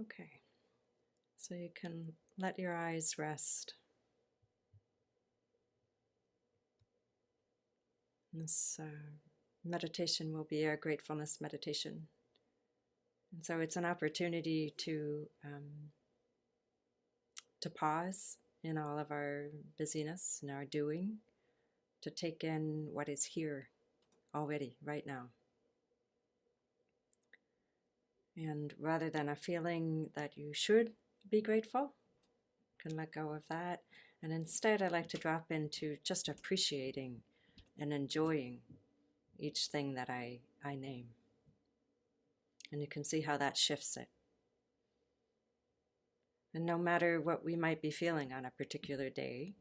Okay, so you can let your eyes rest. This meditation will be our gratefulness meditation. And so it's an opportunity to pause in all of our busyness and our doing, to take in what is here already, right now. And rather than a feeling that you should be grateful, you can let go of that. And instead, I like to drop into just appreciating and enjoying each thing that I name. And you can see how that shifts it. And no matter what we might be feeling on a particular day,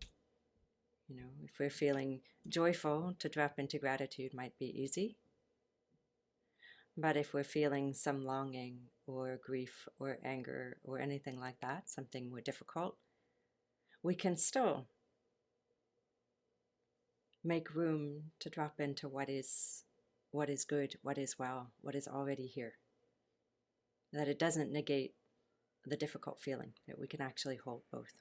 if we're feeling joyful, to drop into gratitude might be easy. But if we're feeling some longing or grief or anger or anything like that, something more difficult, we can still make room to drop into what is good, what is well, what is already here. That it doesn't negate the difficult feeling, that we can actually hold both.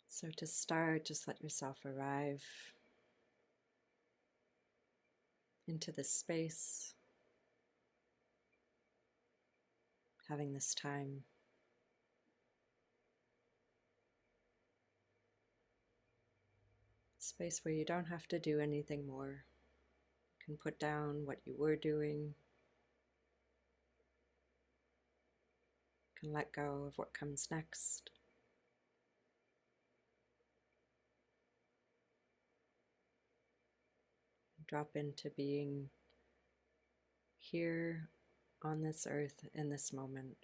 So to start, just let yourself arrive into this space, having this time. Space where you don't have to do anything more. You can put down what you were doing. You can let go of what comes next. Drop into being here on this earth in this moment.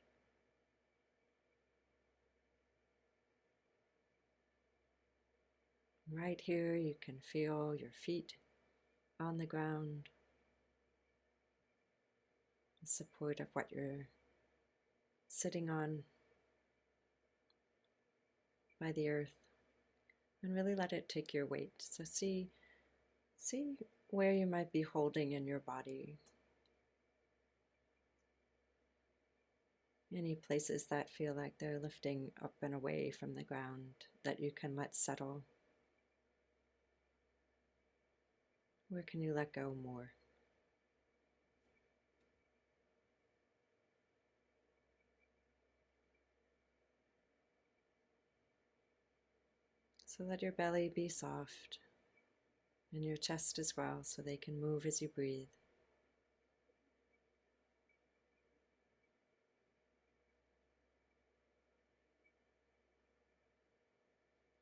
Right here, you can feel your feet on the ground, the support of what you're sitting on by the earth, and really let it take your weight. So see where you might be holding in your body. Any places that feel like they're lifting up and away from the ground that you can let settle. Where can you let go more? So let your belly be soft, and your chest as well, so they can move as you breathe.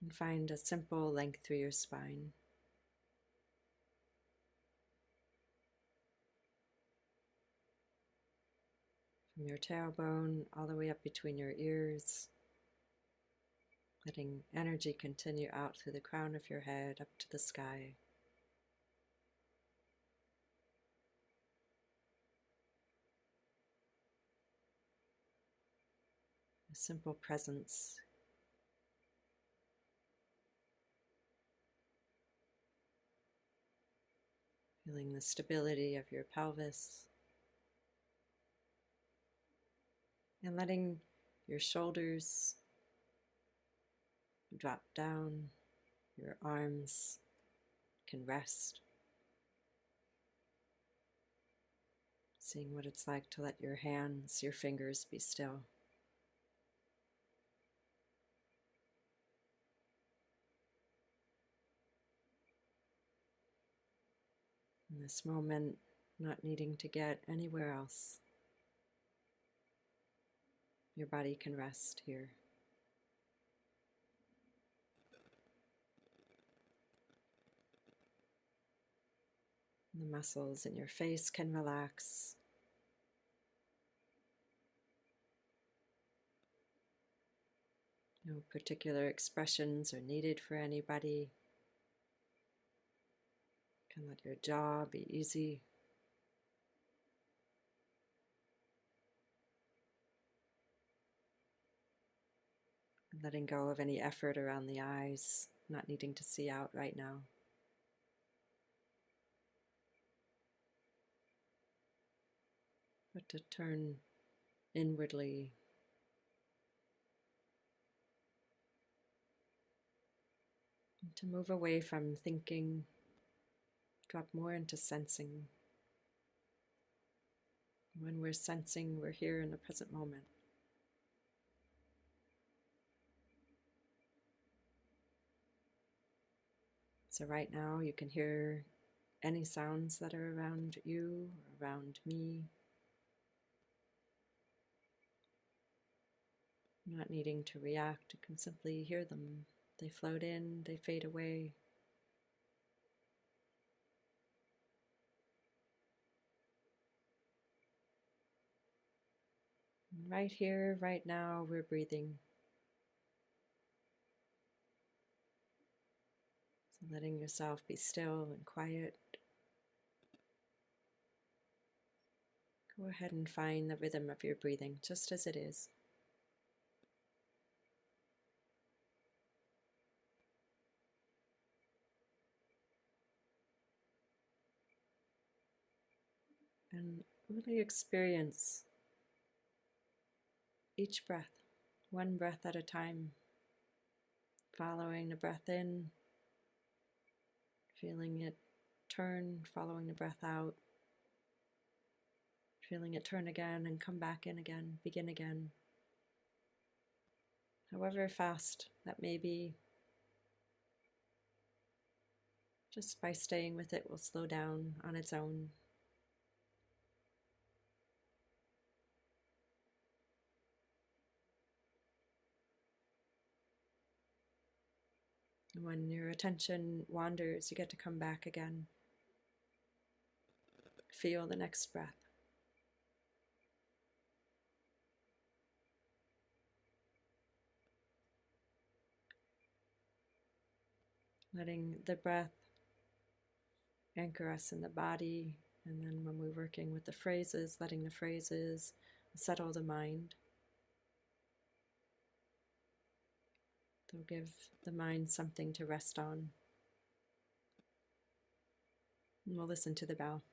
And find a simple length through your spine. From your tailbone all the way up between your ears, letting energy continue out through the crown of your head up to the sky. A simple presence. Feeling the stability of your pelvis. And letting your shoulders drop down, your arms can rest. Seeing what it's like to let your hands, your fingers be still. In this moment, not needing to get anywhere else. Your body can rest here. The muscles in your face can relax. No particular expressions are needed for anybody. You can let your jaw be easy. Letting go of any effort around the eyes, not needing to see out right now. but to turn inwardly, and to move away from thinking, drop more into sensing. When we're sensing, we're here in the present moment. So right now you can hear any sounds that are around you, around me. Not needing to react, you can simply hear them. They float in, they fade away. And right here, right now, we're breathing. So letting yourself be still and quiet. Go ahead and find the rhythm of your breathing, just as it is. And really experience each breath, one breath at a time. Following the breath in, feeling it turn, following the breath out, feeling it turn again and come back in again, begin again. However fast that may be, just by staying with it will slow down on its own. And when your attention wanders, you get to come back again. Feel the next breath. Letting the breath anchor us in the body, and then when we're working with the phrases, letting the phrases settle the mind. They'll give the mind something to rest on. And we'll listen to the bell.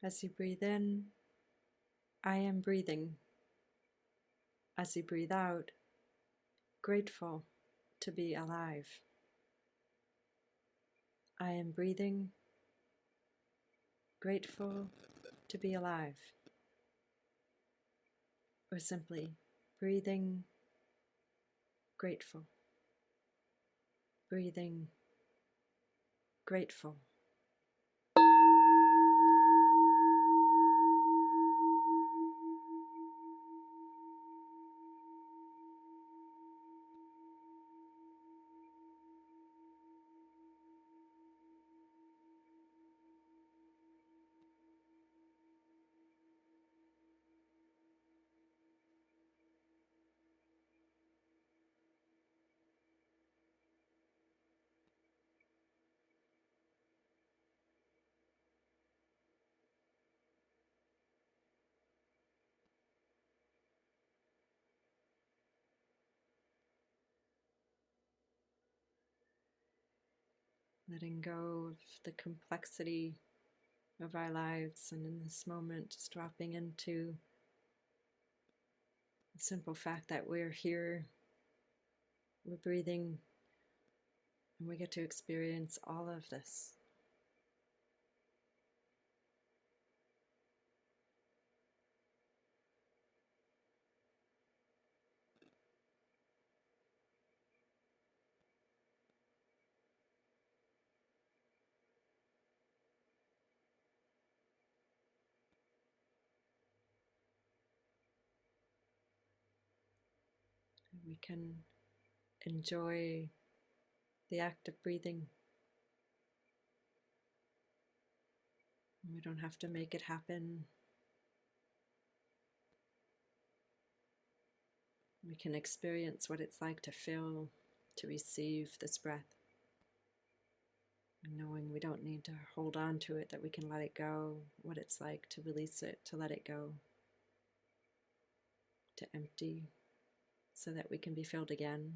As you breathe in, I am breathing. As you breathe out, grateful to be alive. I am breathing, grateful to be alive. Or simply breathing, grateful. Breathing, grateful. letting go of the complexity of our lives, and in this moment just dropping into the simple fact that we're here, we're breathing, and we get to experience all of this. We can enjoy the act of breathing. We don't have to make it happen. We can experience what it's like to feel, to receive this breath. And knowing we don't need to hold on to it, that we can let it go, what it's like to release it, to let it go, to empty, so that we can be filled again.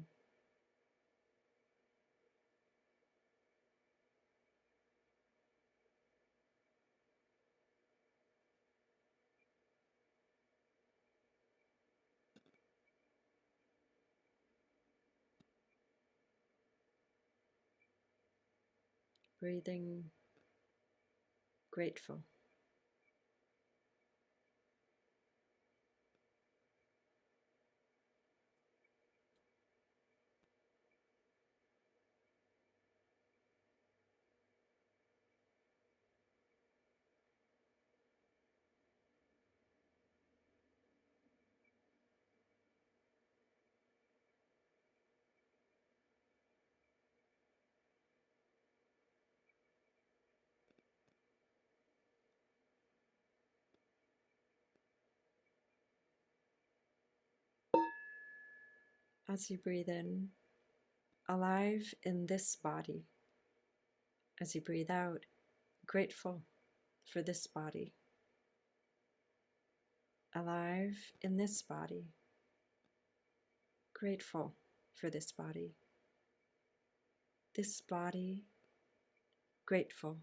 Breathing, grateful. As you breathe in, alive in this body. As you breathe out, grateful for this body. Alive in this body. Grateful for this body. This body, grateful.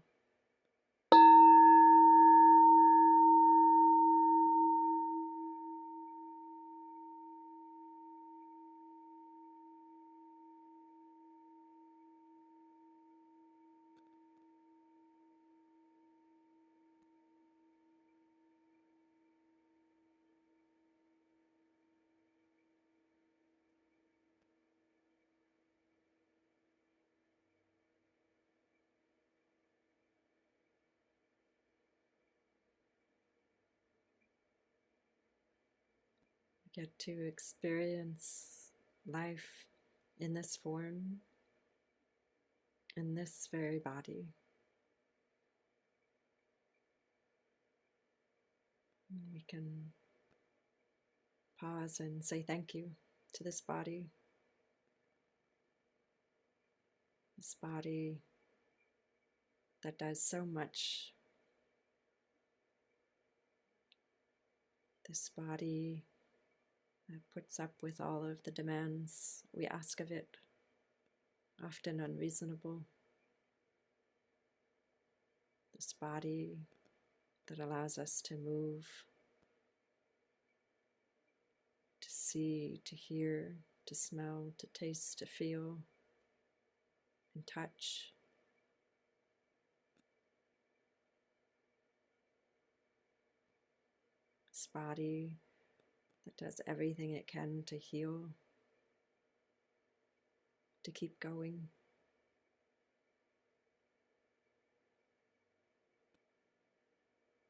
Get to experience life in this form, in this very body. We can pause and say thank you to this body that does so much, this body that puts up with all of the demands we ask of it, often unreasonable, this body that allows us to move, to see, to hear, to smell, to taste, to feel, and touch. This body that does everything it can to heal, to keep going.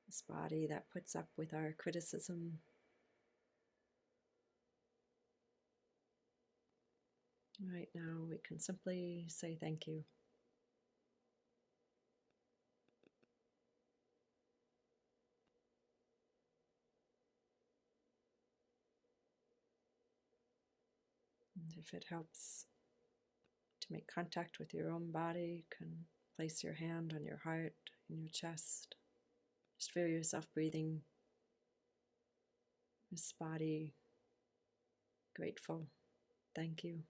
This body that puts up with our criticism. Right now, we can simply say thank you. And if it helps to make contact with your own body, you can place your hand on your heart, in your chest. Just feel yourself breathing. This body, grateful. Thank you.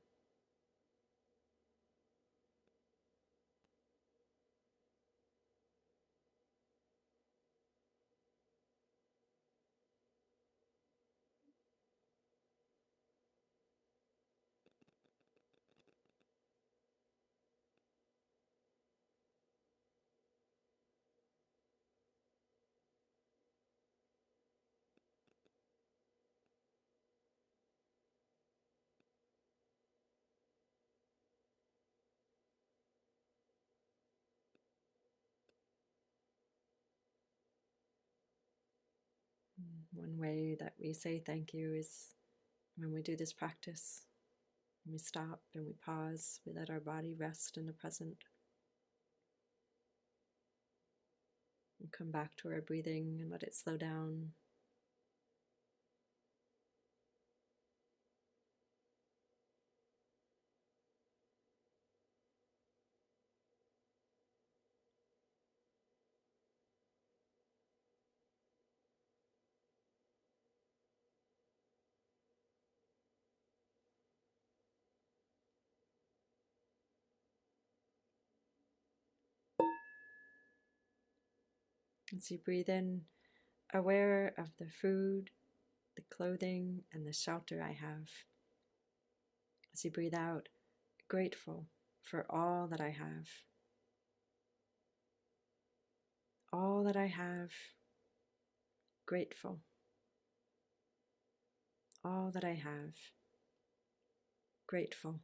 One way that we say thank you is when we do this practice. We stop and we pause, we let our body rest in the present, and come back to our breathing and let it slow down. As you breathe in, aware of the food, the clothing, and the shelter I have. As you breathe out, grateful for all that I have. All that I have, grateful. All that I have, grateful.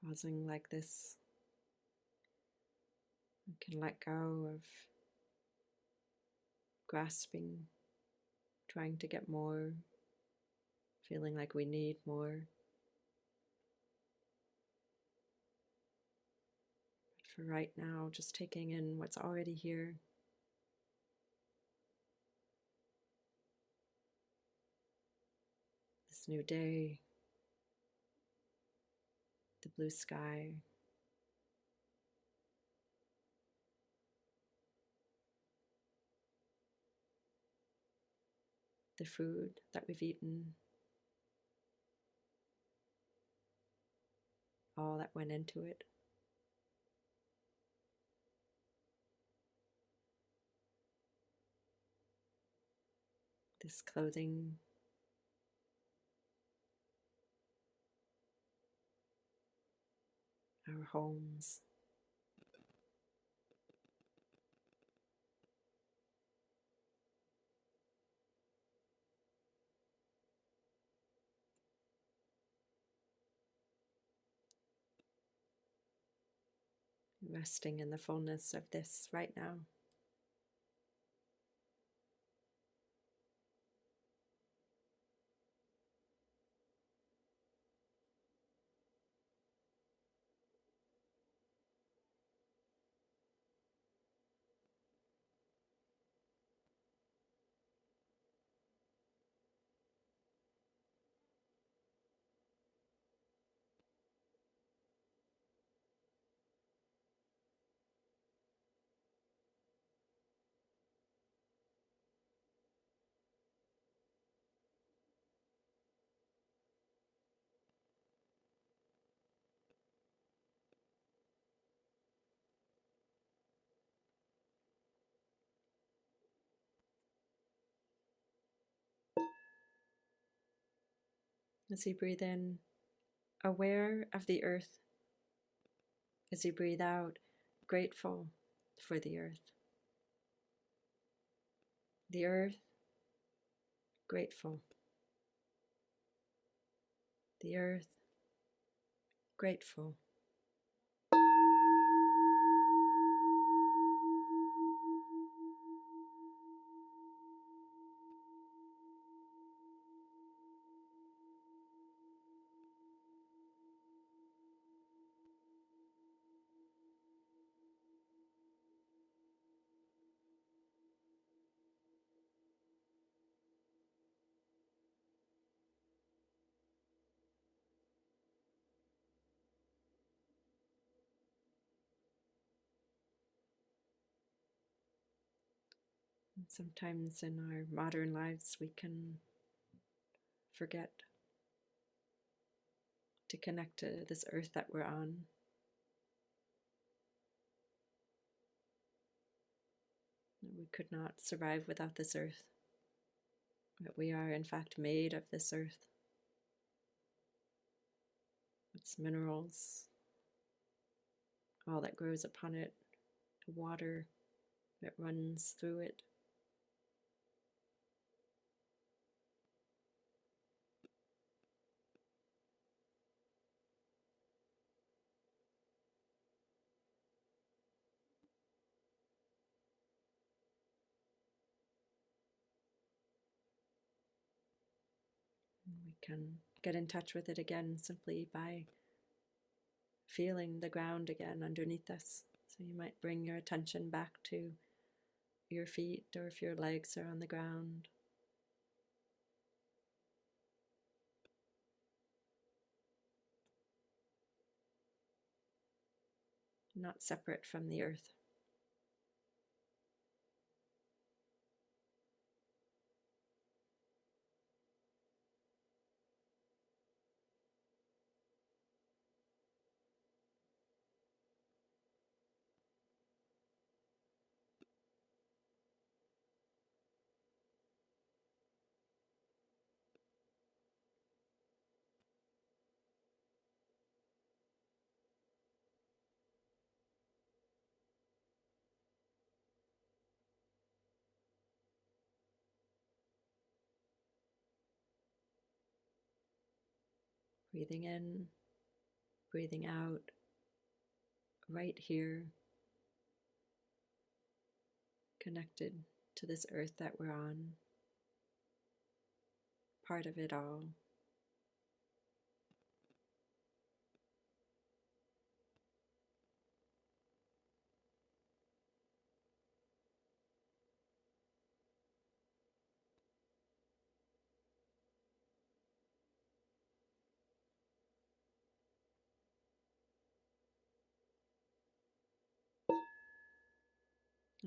Pausing like this, we can let go of grasping, trying to get more, feeling like we need more. But for right now, just taking in what's already here. This new day, the blue sky, the food that we've eaten, all that went into it. This clothing, our homes. Resting in the fullness of this right now. As you breathe in, aware of the earth. As you breathe out, grateful for the earth. The earth, grateful. The earth, grateful. Sometimes in our modern lives we can forget to connect to this earth that we're on. We could not survive without this earth. That we are in fact made of this earth. Its minerals, all that grows upon it, the water that runs through it. We can get in touch with it again simply by feeling the ground again underneath us. So you might bring your attention back to your feet, or if your legs are on the ground. Not separate from the earth. Breathing in, breathing out, right here, connected to this earth that we're on, part of it all.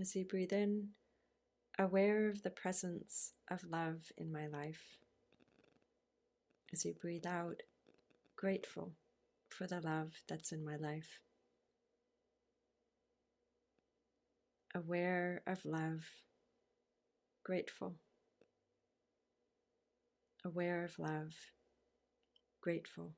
As you breathe in, aware of the presence of love in my life. As you breathe out, grateful for the love that's in my life. Aware of love, grateful. Aware of love, grateful.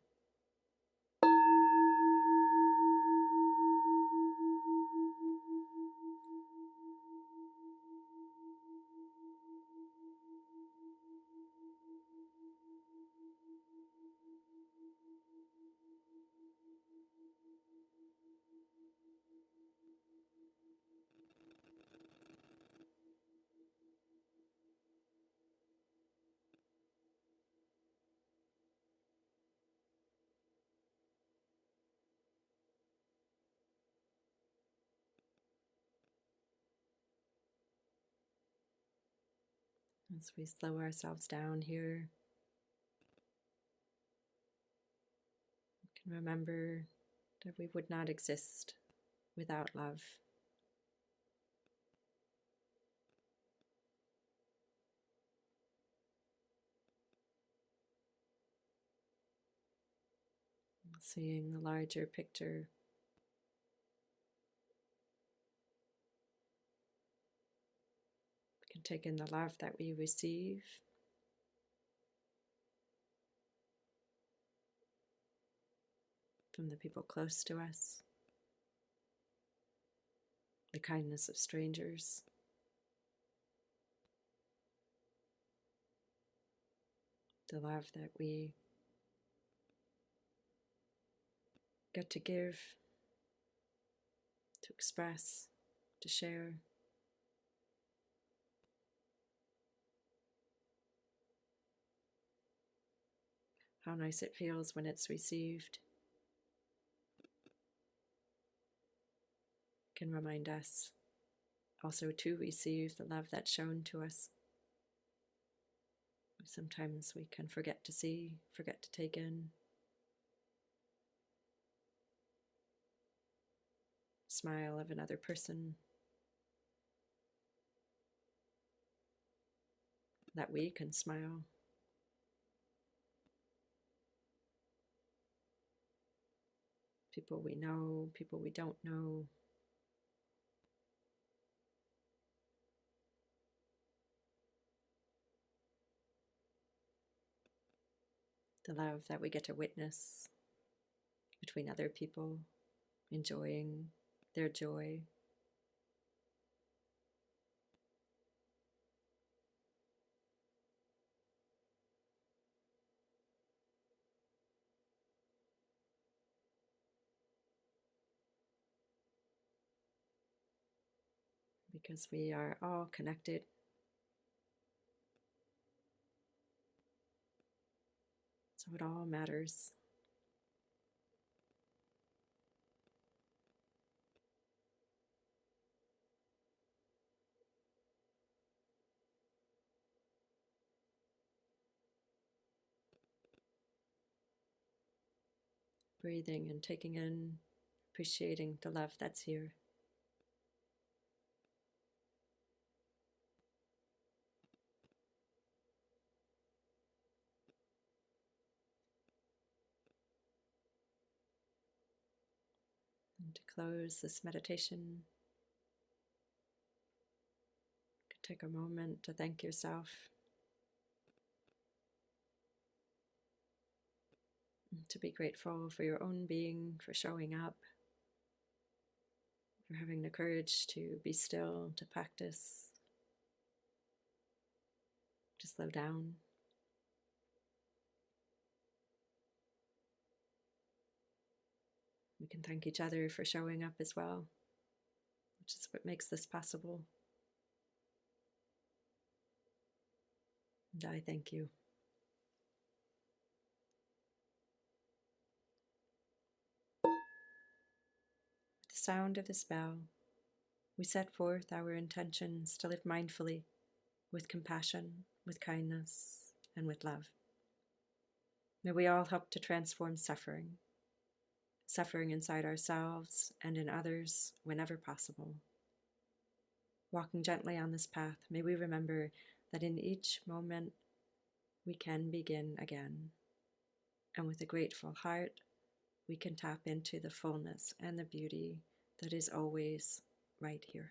As we slow ourselves down here, we can remember that we would not exist without love. Seeing the larger picture, we can take in the love that we receive, from the people close to us, the kindness of strangers, the love that we get to give, to express, to share. How nice it feels when it's received. It can remind us also to receive the love that's shown to us. Sometimes we can forget to see, forget to take in. Smile of another person, that we can smile. People we know, people we don't know. The love that we get to witness between other people, enjoying their joy. Because we are all connected. So it all matters. Breathing and taking in, appreciating the love that's here. And to close this meditation, you can take a moment to thank yourself, to be grateful for your own being, for showing up, for having the courage to be still, to practice, to slow down. We can thank each other for showing up as well, which is what makes this possible. And I thank you. With the sound of this bell, we set forth our intentions to live mindfully, with compassion, with kindness, and with love. May we all help to transform suffering inside ourselves and in others whenever possible. Walking gently on this path, may we remember that in each moment we can begin again. And with a grateful heart, we can tap into the fullness and the beauty that is always right here.